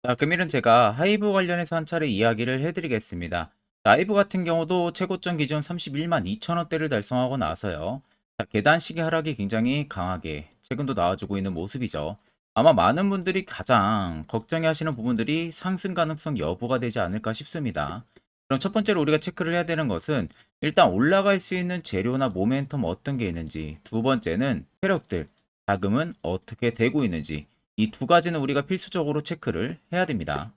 자, 금일은 제가 하이브 관련해서 한 차례 이야기를 해드리겠습니다. 자, 하이브 같은 경우도 최고점 기준 31만 2천 원대를 달성하고 나서요. 자, 계단식의 하락이 굉장히 강하게 최근도 나와주고 있는 모습이죠. 아마 많은 분들이 가장 걱정해 하시는 부분들이 상승 가능성 여부가 되지 않을까 싶습니다. 그럼 첫 번째로 우리가 체크를 해야 되는 것은 일단 올라갈 수 있는 재료나 모멘텀 어떤 게 있는지, 두 번째는 세력들, 자금은 어떻게 되고 있는지, 이 두 가지는 우리가 필수적으로 체크를 해야 됩니다.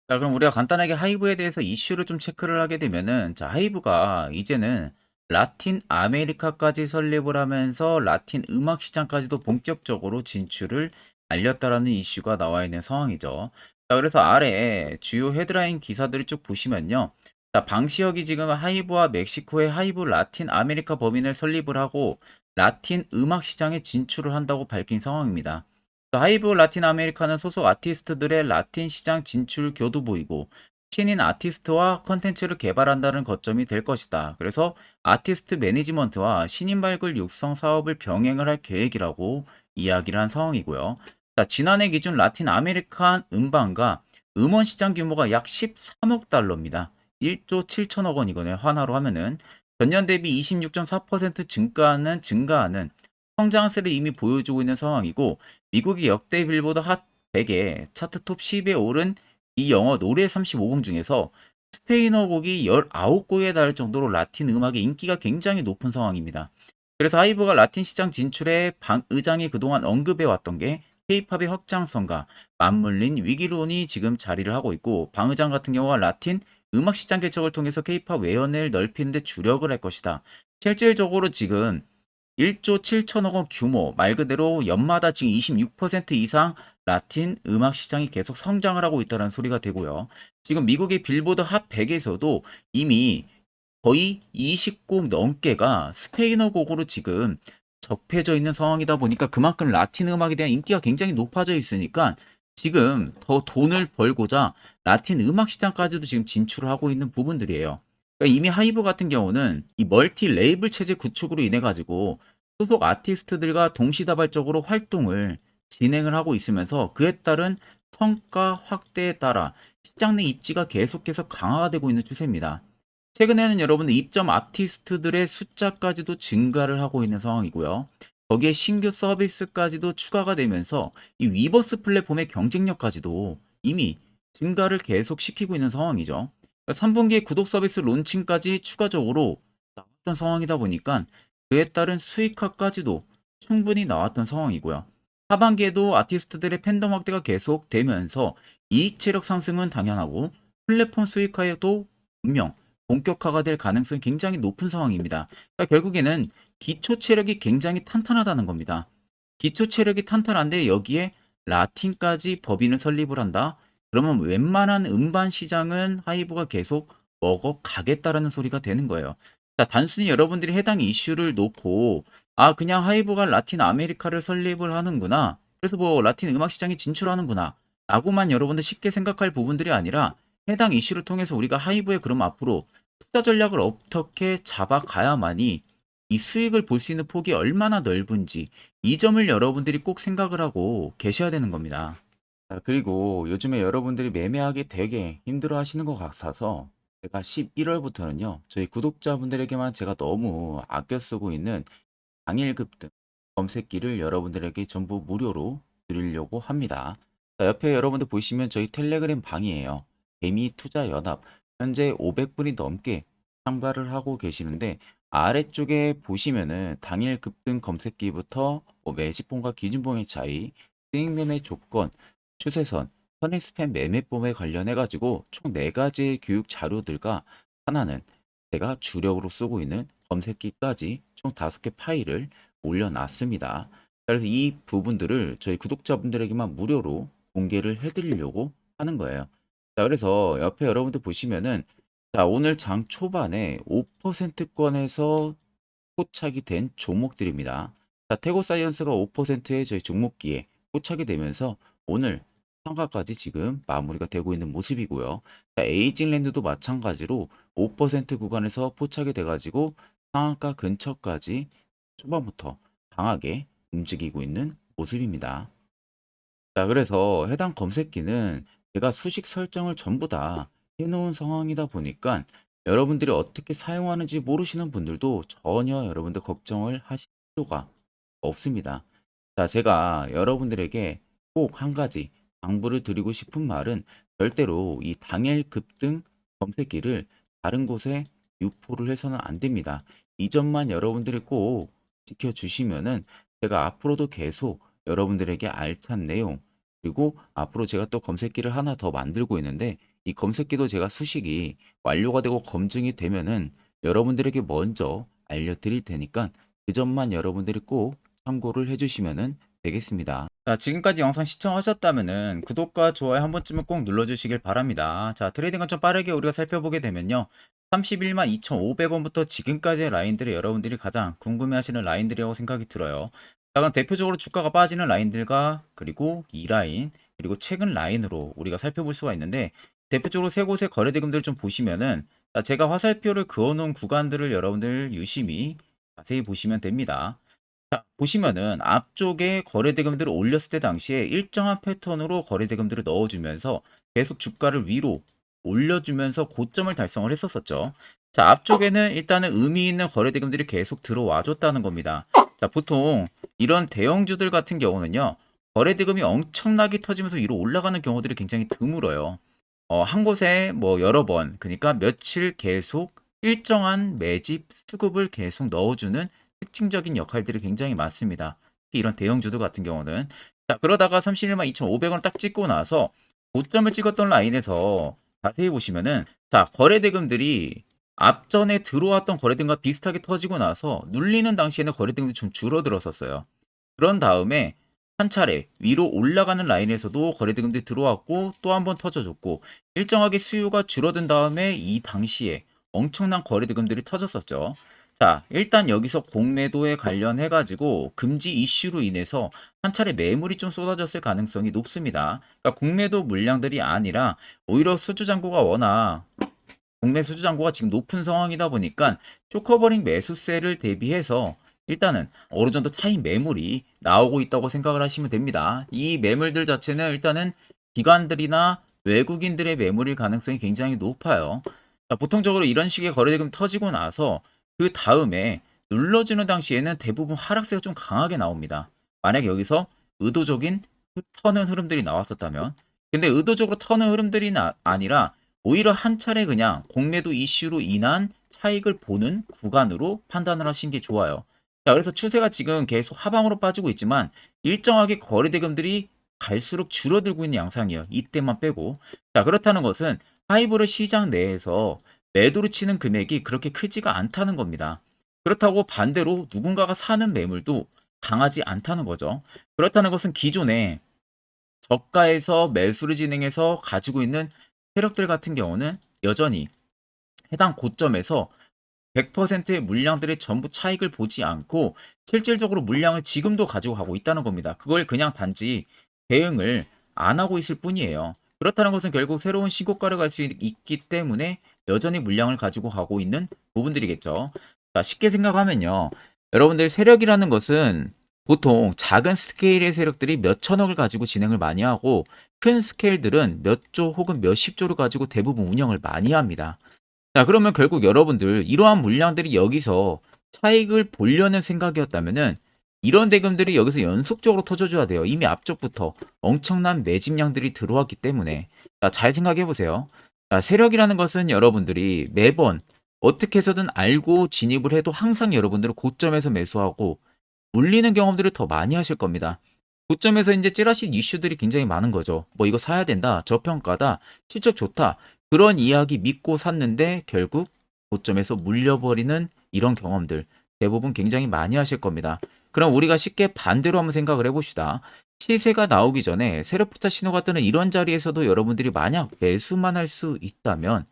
자, 그럼 우리가 간단하게 하이브에 대해서 이슈를 좀 체크를 하게 되면은, 자, 하이브가 이제는 라틴 아메리카까지 설립을 하면서 라틴 음악 시장까지도 본격적으로 진출을 알렸다라는 이슈가 나와 있는 상황이죠. 자, 그래서 아래에 주요 헤드라인 기사들을 쭉 보시면요. 자, 방시혁이 지금 하이브와 멕시코의 하이브 라틴 아메리카 법인을 설립을 하고 라틴 음악 시장에 진출을 한다고 밝힌 상황입니다. 하이브 라틴 아메리카는 소속 아티스트들의 라틴 시장 진출 교두보이고 신인 아티스트와 컨텐츠를 개발한다는 거점이 될 것이다. 그래서 아티스트 매니지먼트와 신인 발굴 육성 사업을 병행을 할 계획이라고 이야기를 한 상황이고요. 자, 지난해 기준 라틴 아메리칸 음반과 음원 시장 규모가 약 13억 달러입니다. 1조 7천억 원이거든요. 환화로 하면은 전년 대비 26.4% 증가하는 성장세를 이미 보여주고 있는 상황이고 미국이 역대 빌보드 핫 100에 차트 톱 10에 오른 이 영어 노래 35곡 중에서 스페인어 곡이 19곡에 달할 정도로 라틴 음악의 인기가 굉장히 높은 상황입니다. 그래서 하이브가 라틴 시장 진출에 방 의장이 그동안 언급해 왔던 게 K-팝의 확장성과 맞물린 위기론이 지금 자리를 하고 있고 방 의장 같은 경우가 라틴 음악 시장 개척을 통해서 K-팝 외연을 넓히는 데 주력을 할 것이다. 실질적으로 지금 1조 7천억 원 규모, 말 그대로 연마다 지금 26% 이상 라틴 음악 시장이 계속 성장을 하고 있다는 소리가 되고요. 지금 미국의 빌보드 핫 100에서도 이미 거의 20곡 넘게가 스페인어 곡으로 지금 접해져 있는 상황이다 보니까 그만큼 라틴 음악에 대한 인기가 굉장히 높아져 있으니까 지금 더 돈을 벌고자 라틴 음악 시장까지도 지금 진출을 하고 있는 부분들이에요. 그러니까 이미 하이브 같은 경우는 이 멀티 레이블 체제 구축으로 인해 가지고 소속 아티스트들과 동시다발적으로 활동을 진행을 하고 있으면서 그에 따른 성과 확대에 따라 시장 내 입지가 계속해서 강화가 되고 있는 추세입니다. 최근에는 여러분들 입점 아티스트들의 숫자까지도 증가를 하고 있는 상황이고요. 거기에 신규 서비스까지도 추가가 되면서 이 위버스 플랫폼의 경쟁력까지도 이미 증가를 계속 시키고 있는 상황이죠. 3분기에 구독 서비스 론칭까지 추가적으로 나왔던 상황이다 보니까 그에 따른 수익화까지도 충분히 나왔던 상황이고요. 하반기에도 아티스트들의 팬덤 확대가 계속되면서 이익 체력 상승은 당연하고 플랫폼 수익화에도 분명 본격화가 될 가능성이 굉장히 높은 상황입니다. 그러니까 결국에는 기초 체력이 굉장히 탄탄하다는 겁니다. 기초 체력이 탄탄한데 여기에 라틴까지 법인을 설립을 한다? 그러면 웬만한 음반 시장은 하이브가 계속 먹어가겠다라는 소리가 되는 거예요. 자, 단순히 여러분들이 해당 이슈를 놓고 아, 그냥 하이브가 라틴 아메리카를 설립을 하는구나. 그래서 뭐 라틴 음악 시장에 진출하는구나. 라고만 여러분들 쉽게 생각할 부분들이 아니라 해당 이슈를 통해서 우리가 하이브에 그럼 앞으로 투자 전략을 어떻게 잡아가야만이 이 수익을 볼 수 있는 폭이 얼마나 넓은지 이 점을 여러분들이 꼭 생각을 하고 계셔야 되는 겁니다. 자, 그리고 요즘에 여러분들이 매매하기 되게 힘들어 하시는 것 같아서 제가 11월부터는요, 저희 구독자분들에게만 제가 너무 아껴 쓰고 있는 당일 급등 검색기를 여러분들에게 전부 무료로 드리려고 합니다. 자, 옆에 여러분들 보시면 저희 텔레그램 방이에요. 개미 투자 연합. 현재 500분이 넘게 참가를 하고 계시는데 아래쪽에 보시면은 당일 급등 검색기부터 뭐 매집봉과 기준봉의 차이, 수익 매매 조건, 추세선, 선행 스팸 매매법에 관련해 가지고 총 4가지의 교육 자료들과 하나는 제가 주력으로 쓰고 있는 검색기까지 총 5개 파일을 올려놨습니다. 그래서 이 부분들을 저희 구독자분들에게만 무료로 공개를 해드리려고 하는 거예요. 자, 그래서 옆에 여러분들 보시면은 자, 오늘 장 초반에 5%권에서 포착이 된 종목들입니다. 자, 태고사이언스가 5%의 저희 종목기에 포착이 되면서 오늘 상가까지 지금 마무리가 되고 있는 모습이고요. 자, 에이징랜드도 마찬가지로 5% 구간에서 포착이 돼가지고 상한가 근처까지 초반부터 강하게 움직이고 있는 모습입니다. 자, 그래서 해당 검색기는 제가 수식 설정을 전부 다 해놓은 상황이다 보니까 여러분들이 어떻게 사용하는지 모르시는 분들도 전혀 여러분들 걱정을 하실 필요가 없습니다. 자, 제가 여러분들에게 꼭 한 가지 당부를 드리고 싶은 말은 절대로 이 당일 급등 검색기를 다른 곳에 유포를 해서는 안 됩니다. 이 점만 여러분들이 꼭 지켜주시면은 제가 앞으로도 계속 여러분들에게 알찬 내용, 그리고 앞으로 제가 또 검색기를 하나 더 만들고 있는데 이 검색기도 제가 수식이 완료가 되고 검증이 되면은 여러분들에게 먼저 알려드릴 테니까 그 점만 여러분들이 꼭 참고를 해주시면 되겠습니다. 자, 지금까지 영상 시청하셨다면은 구독과 좋아요 한 번쯤은 꼭 눌러주시길 바랍니다. 자, 트레이딩은 좀 빠르게 우리가 살펴보게 되면요. 31만 2,500원부터 지금까지의 라인들이 여러분들이 가장 궁금해하시는 라인들이라고 생각이 들어요. 자, 그럼 대표적으로 주가가 빠지는 라인들과 그리고 이 라인, 그리고 최근 라인으로 우리가 살펴볼 수가 있는데 대표적으로 세 곳의 거래 대금들 좀 보시면은 자, 제가 화살표를 그어놓은 구간들을 여러분들 유심히 자세히 보시면 됩니다. 자, 보시면은 앞쪽에 거래 대금들을 올렸을 때 당시에 일정한 패턴으로 거래 대금들을 넣어주면서 계속 주가를 위로 올려주면서 고점을 달성을 했었었죠. 자, 앞쪽에는 일단은 의미 있는 거래 대금들이 계속 들어와 줬다는 겁니다. 자, 보통 이런 대형주들 같은 경우는요, 거래 대금이 엄청나게 터지면서 위로 올라가는 경우들이 굉장히 드물어요. 한 곳에 뭐 여러 번, 그러니까 며칠 계속 일정한 매집 수급을 계속 넣어주는 특징적인 역할들이 굉장히 많습니다. 특히 이런 대형주들 같은 경우는. 자, 그러다가 31만 2,500원 딱 찍고 나서 고점을 찍었던 라인에서 자세히 보시면은, 자, 거래대금들이 앞전에 들어왔던 거래대금과 비슷하게 터지고 나서 눌리는 당시에는 거래대금이 좀 줄어들었었어요. 그런 다음에 한 차례 위로 올라가는 라인에서도 거래대금들이 들어왔고 또 한 번 터져줬고 일정하게 수요가 줄어든 다음에 이 당시에 엄청난 거래대금들이 터졌었죠. 자, 일단 여기서 공매도에 관련해 가지고 금지 이슈로 인해서 한 차례 매물이 좀 쏟아졌을 가능성이 높습니다. 그러니까 공매도 물량들이 아니라 오히려 수주 잔고가 워낙 국내 수주 잔고가 지금 높은 상황이다 보니까 쇼커버링 매수세를 대비해서 일단은 어느 정도 차익 매물이 나오고 있다고 생각을 하시면 됩니다. 이 매물들 자체는 일단은 기관들이나 외국인들의 매물일 가능성이 굉장히 높아요. 자, 보통적으로 이런 식의 거래대금 터지고 나서 그 다음에 눌러주는 당시에는 대부분 하락세가 좀 강하게 나옵니다. 만약에 여기서 의도적인 터는 흐름들이 나왔었다면, 근데 의도적으로 터는 흐름들이 아니라 오히려 한 차례 그냥 공매도 이슈로 인한 차익을 보는 구간으로 판단을 하신 게 좋아요. 자, 그래서 추세가 지금 계속 하방으로 빠지고 있지만 일정하게 거래 대금들이 갈수록 줄어들고 있는 양상이에요. 이때만 빼고. 자, 그렇다는 것은 하이브를 시장 내에서 매도를 치는 금액이 그렇게 크지가 않다는 겁니다. 그렇다고 반대로 누군가가 사는 매물도 강하지 않다는 거죠. 그렇다는 것은 기존에 저가에서 매수를 진행해서 가지고 있는 세력들 같은 경우는 여전히 해당 고점에서 100%의 물량들의 전부 차익을 보지 않고 실질적으로 물량을 지금도 가지고 가고 있다는 겁니다. 그걸 그냥 단지 대응을 안 하고 있을 뿐이에요. 그렇다는 것은 결국 새로운 신고가를 갈 수 있기 때문에 여전히 물량을 가지고 가고 있는 부분들이겠죠. 자, 쉽게 생각하면요. 여러분들 세력이라는 것은 보통 작은 스케일의 세력들이 몇 천억을 가지고 진행을 많이 하고 큰 스케일들은 몇 조 혹은 몇십 조를 가지고 대부분 운영을 많이 합니다. 자, 그러면 결국 여러분들 이러한 물량들이 여기서 차익을 보려는 생각이었다면은 이런 대금들이 여기서 연속적으로 터져줘야 돼요. 이미 앞쪽부터 엄청난 매집량들이 들어왔기 때문에. 자, 잘 생각해 보세요. 자, 세력이라는 것은 여러분들이 매번 어떻게 해서든 알고 진입을 해도 항상 여러분들은 고점에서 매수하고 물리는 경험들을 더 많이 하실 겁니다. 고점에서 이제 찌라시 이슈들이 굉장히 많은 거죠. 뭐 이거 사야 된다, 저평가다, 실적 좋다. 그런 이야기 믿고 샀는데 결국 고점에서 물려버리는 이런 경험들 대부분 굉장히 많이 하실 겁니다. 그럼 우리가 쉽게 반대로 한번 생각을 해봅시다. 시세가 나오기 전에 세력부터 신호가 뜨는 이런 자리에서도 여러분들이 만약 매수만 할 수 있다면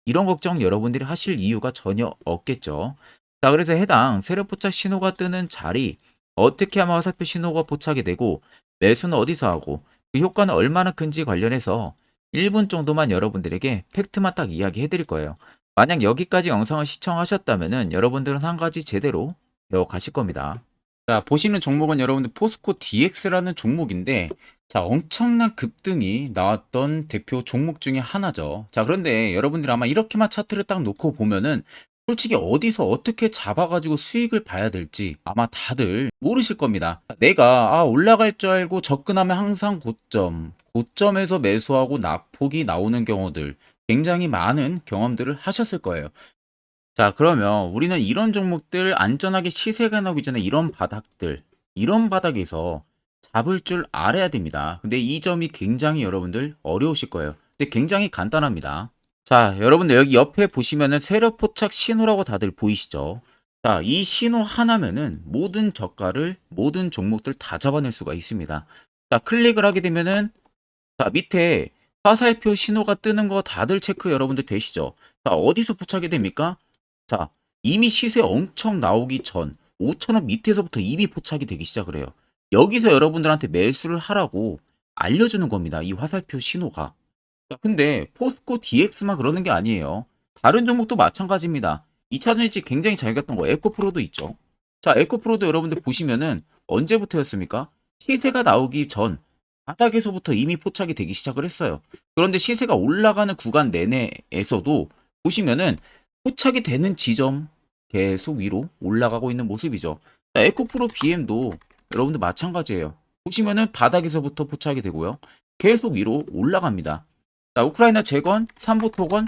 이런 걱정 여러분들이 하실 이유가 전혀 없겠죠. 자, 그래서 해당 세력 포착 신호가 뜨는 자리 어떻게 하면 화살표 신호가 포착이 되고 매수는 어디서 하고 그 효과는 얼마나 큰지 관련해서 1분 정도만 여러분들에게 팩트만 딱 이야기해 드릴 거예요. 만약 여기까지 영상을 시청하셨다면 여러분들은 한 가지 제대로 배워 가실 겁니다. 자, 보시는 종목은 여러분들 포스코 DX라는 종목인데 자, 엄청난 급등이 나왔던 대표 종목 중에 하나죠. 자, 그런데 여러분들이 아마 이렇게만 차트를 딱 놓고 보면은 솔직히 어디서 어떻게 잡아가지고 수익을 봐야 될지 아마 다들 모르실 겁니다. 내가 올라갈 줄 알고 접근하면 항상 고점에서 매수하고 낙폭이 나오는 경우들 굉장히 많은 경험들을 하셨을 거예요. 자, 그러면 우리는 이런 종목들 안전하게 시세가 나오기 전에 이런 바닥에서 잡을 줄 알아야 됩니다. 근데 이 점이 굉장히 여러분들 어려우실 거예요. 근데 굉장히 간단합니다. 자, 여러분들 여기 옆에 보시면은 세력 포착 신호라고 다들 보이시죠? 자, 이 신호 하나면은 모든 저가를, 모든 종목들 다 잡아낼 수가 있습니다. 자, 클릭을 하게 되면은 자, 밑에 화살표 신호가 뜨는 거 다들 체크 여러분들 되시죠? 자, 어디서 포착이 됩니까? 자, 이미 시세 엄청 나오기 전 5,000원 밑에서부터 이미 포착이 되기 시작을 해요. 여기서 여러분들한테 매수를 하라고 알려주는 겁니다. 이 화살표 신호가. 자, 근데 포스코 DX만 그러는 게 아니에요. 다른 종목도 마찬가지입니다. 2차전 일찍 굉장히 잘 갔던 거 에코프로도 있죠. 자, 에코프로도 여러분들 보시면은 언제부터였습니까? 시세가 나오기 전 바닥에서부터 이미 포착이 되기 시작을 했어요. 그런데 시세가 올라가는 구간 내내에서도 보시면은 포착이 되는 지점 계속 위로 올라가고 있는 모습이죠. 자, 에코프로 BM도 여러분들 마찬가지예요. 보시면은 바닥에서부터 포착이 되고요. 계속 위로 올라갑니다. 자, 우크라이나 재건, 삼부 토건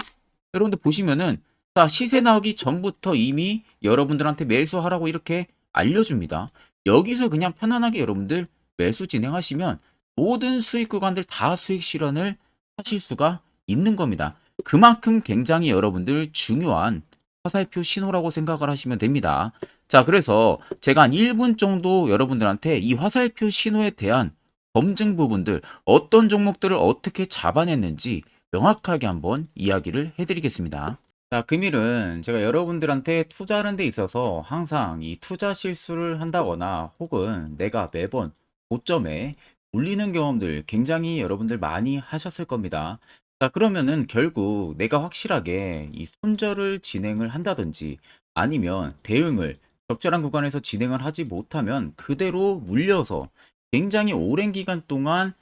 여러분들 보시면은 자, 시세 나오기 전부터 이미 여러분들한테 매수하라고 이렇게 알려줍니다. 여기서 그냥 편안하게 여러분들 매수 진행하시면 모든 수익 구간들 다 수익 실현을 하실 수가 있는 겁니다. 그만큼 굉장히 여러분들 중요한 화살표 신호라고 생각을 하시면 됩니다. 자, 그래서 제가 한 1분 정도 여러분들한테 이 화살표 신호에 대한 검증 부분들, 어떤 종목들을 어떻게 잡아냈는지 명확하게 한번 이야기를 해드리겠습니다. 자, 금일은 제가 여러분들한테 투자하는 데 있어서 항상 이 투자 실수를 한다거나 혹은 내가 매번 고점에 물리는 경험들 굉장히 여러분들 많이 하셨을 겁니다. 자, 그러면은 결국 내가 확실하게 이 손절을 진행을 한다든지 아니면 대응을 적절한 구간에서 진행을 하지 못하면 그대로 물려서 굉장히 오랜 기간 동안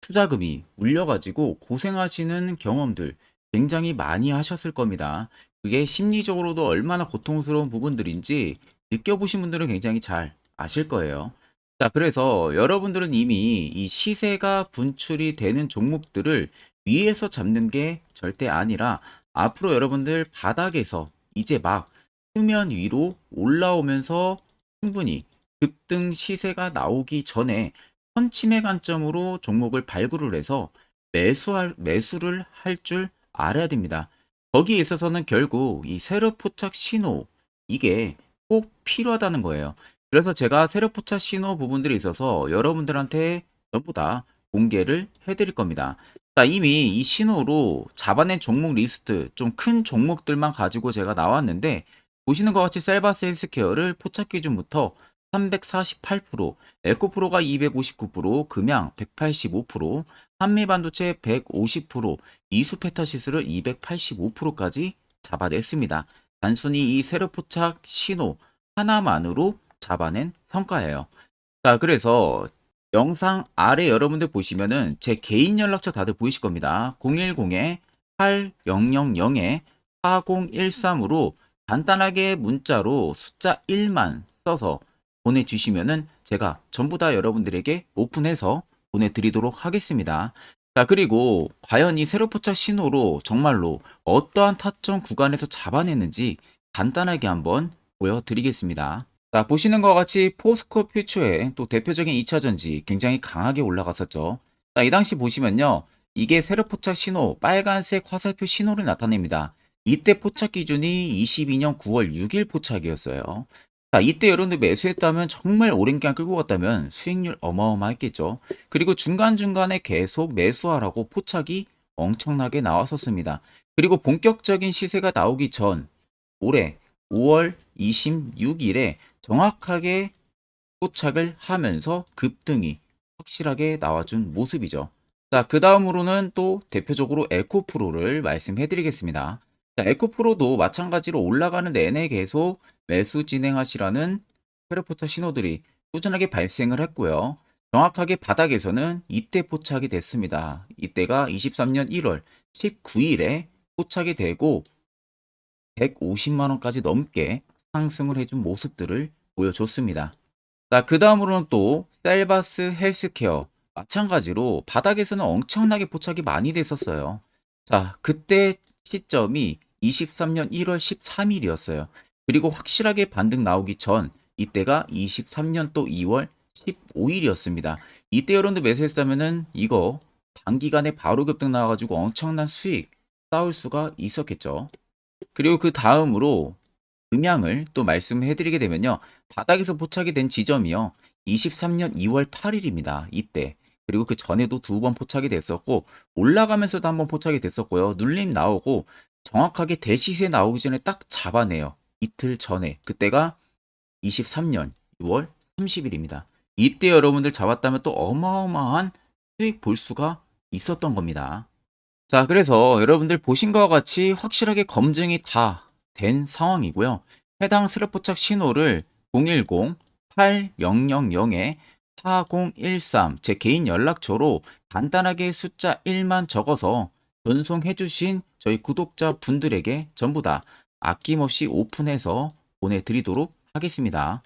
투자금이 물려가지고 고생하시는 경험들 굉장히 많이 하셨을 겁니다. 그게 심리적으로도 얼마나 고통스러운 부분들인지 느껴보신 분들은 굉장히 잘 아실 거예요. 자, 그래서 여러분들은 이미 이 시세가 분출이 되는 종목들을 위에서 잡는 게 절대 아니라 앞으로 여러분들 바닥에서 이제 막 수면 위로 올라오면서 충분히 급등 시세가 나오기 전에 선침해 관점으로 종목을 발굴을 해서 매수를 할 줄 알아야 됩니다. 거기에 있어서는 결국 이 세력 포착 신호 이게 꼭 필요하다는 거예요. 그래서 제가 세력 포착 신호 부분들이 있어서 여러분들한테 전부 다 공개를 해드릴 겁니다. 자, 이미 이 신호로 잡아낸 종목 리스트 좀 큰 종목들만 가지고 제가 나왔는데 보시는 것 같이 셀바스 헬스케어를 포착 기준부터 348%, 에코프로가 259%, 금양 185%, 한미반도체 150%, 이수페타시스를 285%까지 잡아냈습니다. 단순히 이 세력포착 신호 하나만으로 잡아낸 성과예요. 자, 그래서 영상 아래 여러분들 보시면은 제 개인 연락처 다들 보이실 겁니다. 010-8000-4013으로 간단하게 문자로 숫자 1만 써서 보내주시면은 제가 전부 다 여러분들에게 오픈해서 보내드리도록 하겠습니다. 자, 그리고 과연 이 세로포착 신호로 정말로 어떠한 타점 구간에서 잡아냈는지 간단하게 한번 보여드리겠습니다. 자, 보시는 것과 같이 포스코 퓨처의 또 대표적인 2차전지 굉장히 강하게 올라갔었죠. 자, 이 당시 보시면요. 이게 세로포착 신호, 빨간색 화살표 신호를 나타냅니다. 이때 포착 기준이 22년 9월 6일 포착이었어요. 자, 이때 여러분들 매수했다면 정말 오랜 기간 끌고 갔다면 수익률 어마어마했겠죠. 그리고 중간중간에 계속 매수하라고 포착이 엄청나게 나왔었습니다. 그리고 본격적인 시세가 나오기 전 올해 5월 26일에 정확하게 포착을 하면서 급등이 확실하게 나와준 모습이죠. 자, 그 다음으로는 또 대표적으로 에코프로를 말씀해 드리겠습니다. 자, 에코프로도 마찬가지로 올라가는 내내 계속 매수 진행하시라는 페르포타 신호들이 꾸준하게 발생을 했고요. 정확하게 바닥에서는 이때 포착이 됐습니다. 이때가 23년 1월 19일에 포착이 되고 150만 원까지 넘게 상승을 해준 모습들을 보여줬습니다. 자, 그 다음으로는 또 셀바스 헬스케어 마찬가지로 바닥에서는 엄청나게 포착이 많이 됐었어요. 자, 그때 시점이 23년 1월 13일이었어요. 그리고 확실하게 반등 나오기 전 이때가 23년 또 2월 15일이었습니다. 이때 여러분들 매수했다면은 이거 단기간에 바로 급등 나와가지고 엄청난 수익 쌓을 수가 있었겠죠. 그리고 그 다음으로 음향을 또 말씀해 드리게 되면요. 바닥에서 포착이 된 지점이요. 23년 2월 8일입니다. 이때. 그리고 그 전에도 두 번 포착이 됐었고 올라가면서도 한번 포착이 됐었고요. 눌림 나오고 정확하게 대시세 나오기 전에 딱 잡아내요. 이틀 전에. 그때가 23년 6월 30일입니다. 이때 여러분들 잡았다면 또 어마어마한 수익 볼 수가 있었던 겁니다. 자, 그래서 여러분들 보신 것과 같이 확실하게 검증이 다 된 상황이고요. 해당 스랩포착 신호를 010-8000-4013 제 개인 연락처로 간단하게 숫자 1만 적어서 전송해 주신 저희 구독자 분들에게 전부 다 아낌없이 오픈해서 보내드리도록 하겠습니다.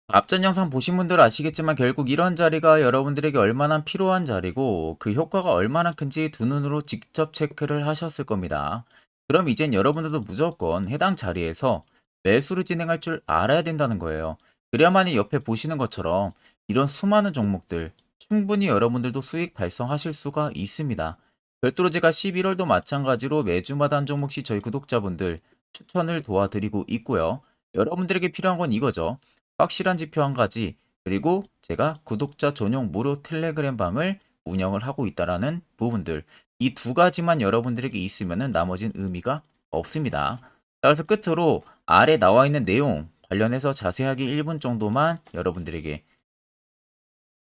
앞전 영상 보신 분들 아시겠지만 결국 이런 자리가 여러분들에게 얼마나 필요한 자리고 그 효과가 얼마나 큰지 두 눈으로 직접 체크를 하셨을 겁니다. 그럼 이젠 여러분들도 무조건 해당 자리에서 매수를 진행할 줄 알아야 된다는 거예요. 그래야만이 옆에 보시는 것처럼 이런 수많은 종목들 충분히 여러분들도 수익 달성하실 수가 있습니다. 별도로 제가 11월도 마찬가지로 매주마다 한 종목씩 저희 구독자분들 추천을 도와드리고 있고요. 여러분들에게 필요한 건 이거죠. 확실한 지표 한 가지, 그리고 제가 구독자 전용 무료 텔레그램 방을 운영을 하고 있다라는 부분들. 이 두 가지만 여러분들에게 있으면은 나머진 의미가 없습니다. 자, 그래서 끝으로 아래 나와 있는 내용 관련해서 자세하게 1분 정도만 여러분들에게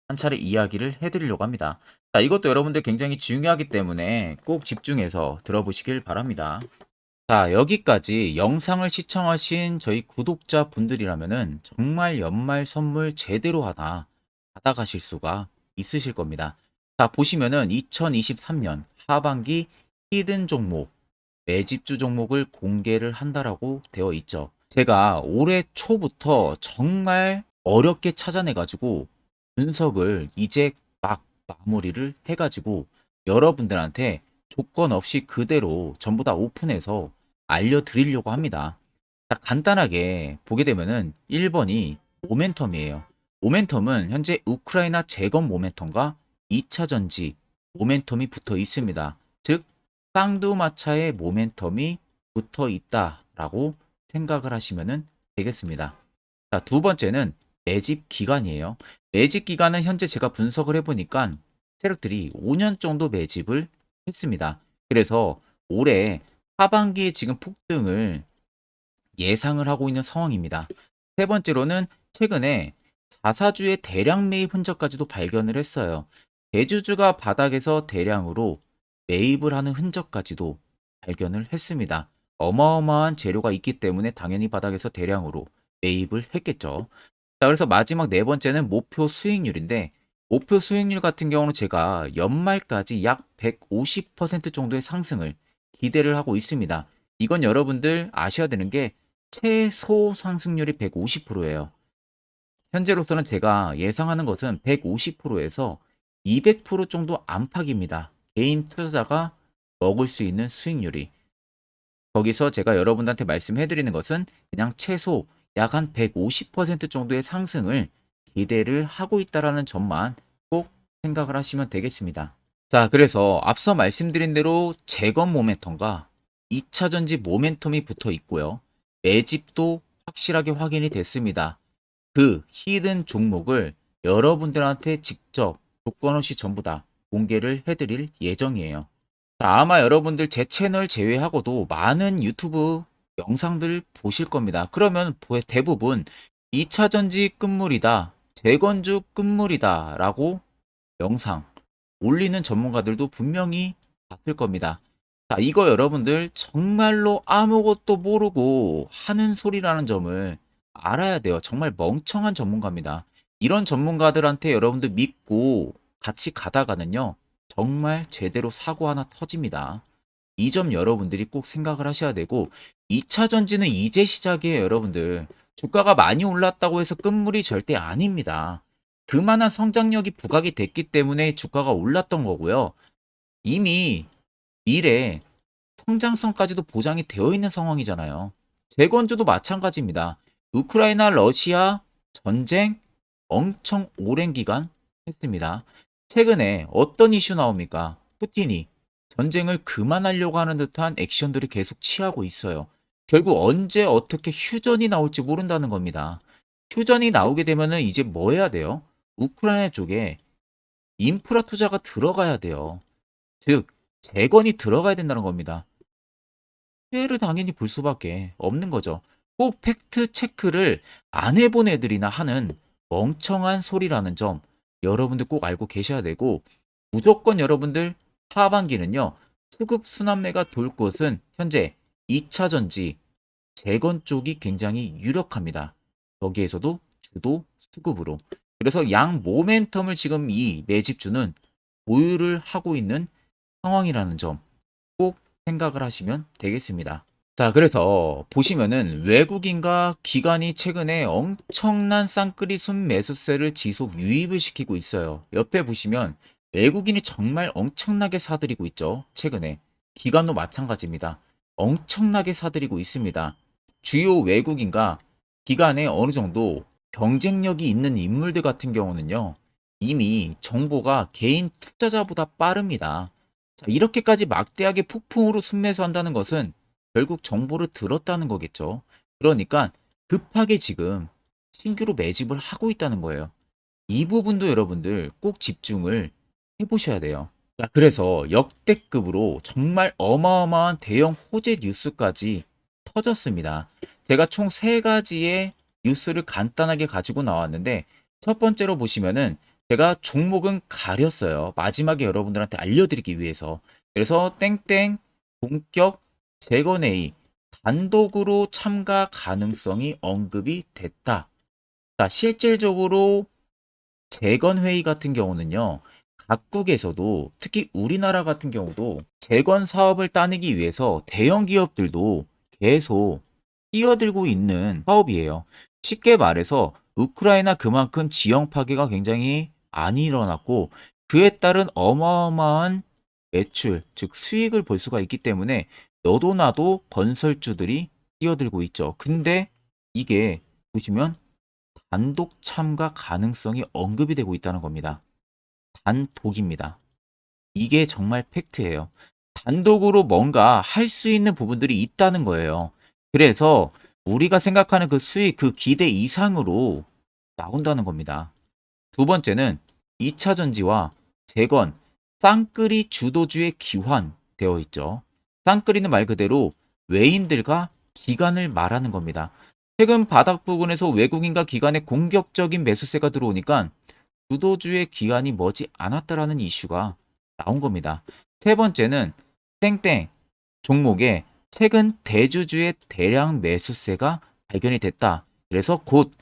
한 차례 이야기를 해드리려고 합니다. 자, 이것도 여러분들 굉장히 중요하기 때문에 꼭 집중해서 들어보시길 바랍니다. 자, 여기까지 영상을 시청하신 저희 구독자 분들이라면은 정말 연말 선물 제대로 하나 받아가실 수가 있으실 겁니다. 자, 보시면은 2023년 하반기 히든 종목, 매집주 종목을 공개를 한다라고 되어 있죠. 제가 올해 초부터 정말 어렵게 찾아내가지고 분석을 이제 막 마무리를 해가지고 여러분들한테 조건 없이 그대로 전부 다 오픈해서 알려드리려고 합니다. 자, 간단하게 보게 되면은 1번이 모멘텀이에요. 모멘텀은 현재 우크라이나 재건 모멘텀과 2차 전지 모멘텀이 붙어 있습니다. 즉 쌍두마차의 모멘텀이 붙어 있다라고 생각을 하시면 되겠습니다. 자, 두 번째는 매집 기간이에요. 매집 기간은 현재 제가 분석을 해보니까 세력들이 5년 정도 매집을 했습니다. 그래서 올해 하반기에 지금 폭등을 예상을 하고 있는 상황입니다. 세 번째로는 최근에 자사주의 대량 매입 흔적까지도 발견을 했어요. 대주주가 바닥에서 대량으로 매입을 하는 흔적까지도 발견을 했습니다. 어마어마한 재료가 있기 때문에 당연히 바닥에서 대량으로 매입을 했겠죠. 자, 그래서 마지막 네 번째는 목표 수익률인데 목표 수익률 같은 경우는 제가 연말까지 약 150% 정도의 상승을 기대를 하고 있습니다. 이건 여러분들 아셔야 되는 게 최소 상승률이 150%예요. 현재로서는 제가 예상하는 것은 150%에서 200% 정도 안팎입니다. 개인 투자자가 먹을 수 있는 수익률이. 거기서 제가 여러분들한테 말씀해 드리는 것은 그냥 최소 약 한 150% 정도의 상승을 기대를 하고 있다라는 점만 꼭 생각을 하시면 되겠습니다. 자, 그래서 앞서 말씀드린 대로 재건 모멘텀과 2차 전지 모멘텀이 붙어 있고요. 매집도 확실하게 확인이 됐습니다. 그 히든 종목을 여러분들한테 직접 조건 없이 전부 다 공개를 해드릴 예정이에요. 자, 아마 여러분들 제 채널 제외하고도 많은 유튜브 영상들 보실 겁니다. 그러면 대부분 2차 전지 끝물이다, 재건주 끝물이다 라고 영상 올리는 전문가들도 분명히 봤을 겁니다. 자, 이거 여러분들 정말로 아무것도 모르고 하는 소리라는 점을 알아야 돼요. 정말 멍청한 전문가입니다. 이런 전문가들한테 여러분들 믿고 같이 가다가는요, 정말 제대로 사고 하나 터집니다. 이 점 여러분들이 꼭 생각을 하셔야 되고, 2차 전지는 이제 시작이에요, 여러분들. 주가가 많이 올랐다고 해서 끝물이 절대 아닙니다. 그만한 성장력이 부각이 됐기 때문에 주가가 올랐던 거고요. 이미 미래 성장성까지도 보장이 되어 있는 상황이잖아요. 재건주도 마찬가지입니다. 우크라이나 러시아 전쟁 엄청 오랜 기간 했습니다. 최근에 어떤 이슈 나옵니까? 푸틴이 전쟁을 그만하려고 하는 듯한 액션들을 계속 취하고 있어요. 결국 언제 어떻게 휴전이 나올지 모른다는 겁니다. 휴전이 나오게 되면은 이제 뭐 해야 돼요? 우크라이나 쪽에 인프라 투자가 들어가야 돼요. 즉, 재건이 들어가야 된다는 겁니다. 피해를 당연히 볼 수밖에 없는 거죠. 꼭 팩트 체크를 안 해본 애들이나 하는 멍청한 소리라는 점 여러분들 꼭 알고 계셔야 되고, 무조건 여러분들 하반기는요, 수급 순환매가 돌 곳은 현재 2차 전지 재건 쪽이 굉장히 유력합니다. 여기에서도 주도 수급으로. 그래서 양 모멘텀을 지금 이 매집주는 보유를 하고 있는 상황이라는 점 꼭 생각을 하시면 되겠습니다. 자, 그래서 보시면은 외국인과 기관이 최근에 엄청난 쌍끌이 순매수세를 지속 유입을 시키고 있어요. 옆에 보시면 외국인이 정말 엄청나게 사들이고 있죠. 최근에. 기관도 마찬가지입니다. 엄청나게 사들이고 있습니다. 주요 외국인과 기관에 어느 정도 경쟁력이 있는 인물들 같은 경우는요, 이미 정보가 개인 투자자보다 빠릅니다. 자, 이렇게까지 막대하게 폭풍으로 순매수한다는 것은 결국 정보를 들었다는 거겠죠. 그러니까 급하게 지금 신규로 매집을 하고 있다는 거예요. 이 부분도 여러분들 꼭 집중을 해보셔야 돼요. 자, 그래서 역대급으로 정말 어마어마한 대형 호재 뉴스까지 터졌습니다. 제가 총 세가지의 뉴스를 간단하게 가지고 나왔는데, 첫 번째로 보시면은 제가 종목은 가렸어요. 마지막에 여러분들한테 알려드리기 위해서. 그래서 땡땡 본격 재건회의 단독으로 참가 가능성이 언급이 됐다. 자, 실질적으로 재건회의 같은 경우는요, 각국에서도 특히 우리나라 같은 경우도 재건 사업을 따내기 위해서 대형 기업들도 계속 뛰어들고 있는 사업이에요. 쉽게 말해서 우크라이나 그만큼 지형 파괴가 굉장히 많이 일어났고, 그에 따른 어마어마한 매출, 즉 수익을 볼 수가 있기 때문에 너도 나도 건설주들이 뛰어들고 있죠. 근데 이게 보시면 단독 참가 가능성이 언급이 되고 있다는 겁니다. 단독입니다. 이게 정말 팩트예요. 단독으로 뭔가 할 수 있는 부분들이 있다는 거예요. 그래서 우리가 생각하는 그 수익, 그 기대 이상으로 나온다는 겁니다. 두 번째는 2차 전지와 재건, 쌍끌이 주도주의 기환되어 있죠. 쌍끌이는 말 그대로 외인들과 기관을 말하는 겁니다. 최근 바닥 부근에서 외국인과 기관의 공격적인 매수세가 들어오니까 주도주의 기관이 머지 않았다라는 이슈가 나온 겁니다. 세 번째는 땡땡 종목에 최근 대주주의 대량 매수세가 발견이 됐다. 그래서 곧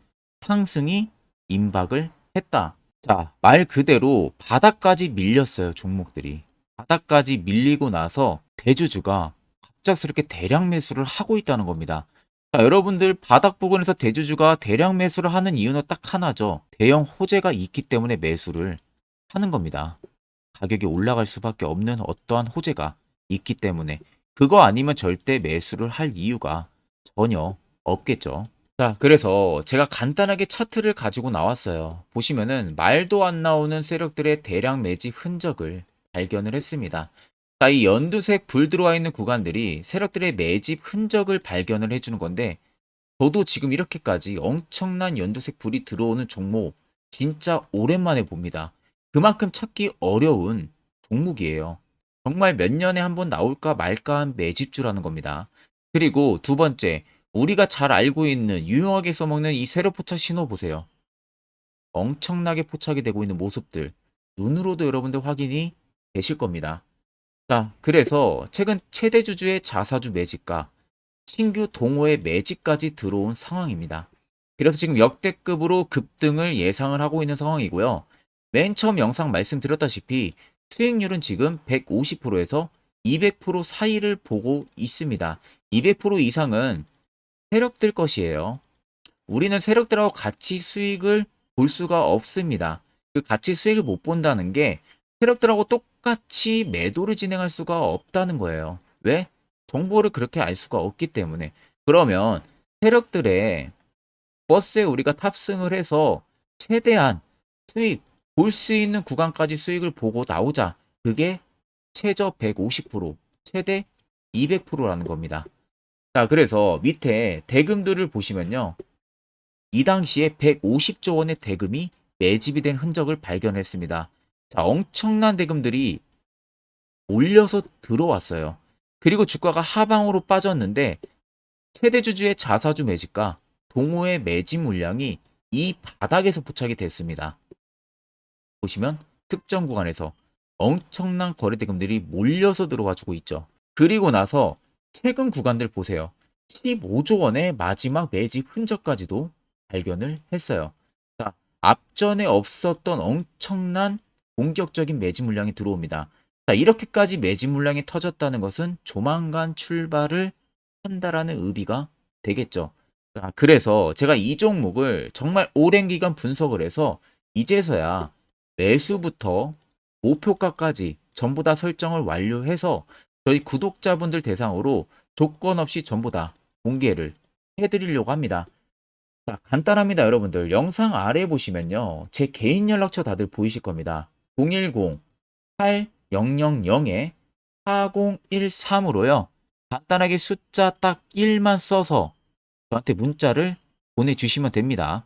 상승이 임박을 했다. 자, 말 그대로 바닥까지 밀렸어요, 종목들이. 바닥까지 밀리고 나서 대주주가 갑작스럽게 대량 매수를 하고 있다는 겁니다. 자, 여러분들 바닥 부근에서 대주주가 대량 매수를 하는 이유는 딱 하나죠. 대형 호재가 있기 때문에 매수를 하는 겁니다. 가격이 올라갈 수밖에 없는 어떠한 호재가 있기 때문에 그거 아니면 절대 매수를 할 이유가 전혀 없겠죠. 자, 그래서 제가 간단하게 차트를 가지고 나왔어요. 보시면은 말도 안 나오는 세력들의 대량 매집 흔적을 발견을 했습니다. 자, 이 연두색 불 들어와 있는 구간들이 세력들의 매집 흔적을 발견을 해주는 건데, 저도 지금 이렇게까지 엄청난 연두색 불이 들어오는 종목 진짜 오랜만에 봅니다. 그만큼 찾기 어려운 종목이에요. 정말 몇 년에 한 번 나올까 말까 한 매집주라는 겁니다. 그리고 두 번째, 우리가 잘 알고 있는 유용하게 써먹는 이 세로 포착 신호 보세요. 엄청나게 포착이 되고 있는 모습들 눈으로도 여러분들 확인이 되실 겁니다. 자, 그래서 최근 최대 주주의 자사주 매집과 신규 동호회 매집까지 들어온 상황입니다. 그래서 지금 역대급으로 급등을 예상을 하고 있는 상황이고요. 맨 처음 영상 말씀드렸다시피 수익률은 지금 150%에서 200% 사이를 보고 있습니다. 200% 이상은 세력들 것이에요. 우리는 세력들하고 같이 수익을 볼 수가 없습니다. 그 같이 수익을 못 본다는 게 세력들하고 똑같이 매도를 진행할 수가 없다는 거예요. 왜? 정보를 그렇게 알 수가 없기 때문에. 그러면 세력들의 버스에 우리가 탑승을 해서 최대한 수익, 볼 수 있는 구간까지 수익을 보고 나오자. 그게 최저 150%, 최대 200%라는 겁니다. 자, 그래서 밑에 대금들을 보시면요. 이 당시에 150조 원의 대금이 매집이 된 흔적을 발견했습니다. 자, 엄청난 대금들이 몰려서 들어왔어요. 그리고 주가가 하방으로 빠졌는데 최대주주의 자사주 매집과 동호회 매집 물량이 이 바닥에서 포착이 됐습니다. 보시면 특정 구간에서 엄청난 거래 대금들이 몰려서 들어와주고 있죠. 그리고 나서 최근 구간들 보세요. 15조 원의 마지막 매집 흔적까지도 발견을 했어요. 자, 앞전에 없었던 엄청난 공격적인 매집 물량이 들어옵니다. 자, 이렇게까지 매집 물량이 터졌다는 것은 조만간 출발을 한다라는 의미가 되겠죠. 자, 그래서 제가 이 종목을 정말 오랜 기간 분석을 해서 이제서야 매수부터 목표가까지 전부 다 설정을 완료해서 저희 구독자분들 대상으로 조건 없이 전부 다 공개를 해드리려고 합니다. 자, 간단합니다, 여러분들. 영상 아래 보시면요. 제 개인 연락처 다들 보이실 겁니다. 010-8013-4013으로요. 간단하게 숫자 딱 1만 써서 저한테 문자를 보내주시면 됩니다.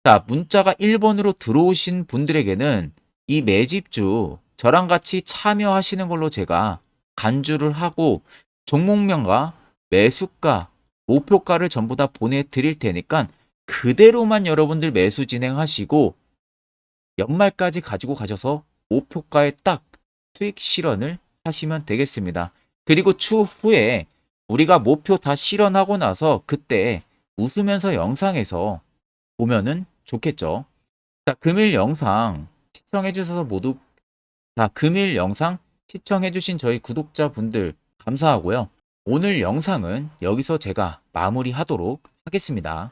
자, 문자가 1번으로 들어오신 분들에게는 이 매집주 저랑 같이 참여하시는 걸로 제가 간주를 하고 종목명과 매수가, 목표가를 전부 다 보내드릴 테니까 그대로만 여러분들 매수 진행하시고 연말까지 가지고 가셔서 목표가에 딱 수익 실현을 하시면 되겠습니다. 그리고 추후에 우리가 목표 다 실현하고 나서 그때 웃으면서 영상에서 보면은 좋겠죠. 자, 금일 영상 시청해 주셔서 모두 금일 영상 시청해 주신 저희 구독자분들 감사하고요. 오늘 영상은 여기서 제가 마무리하도록 하겠습니다.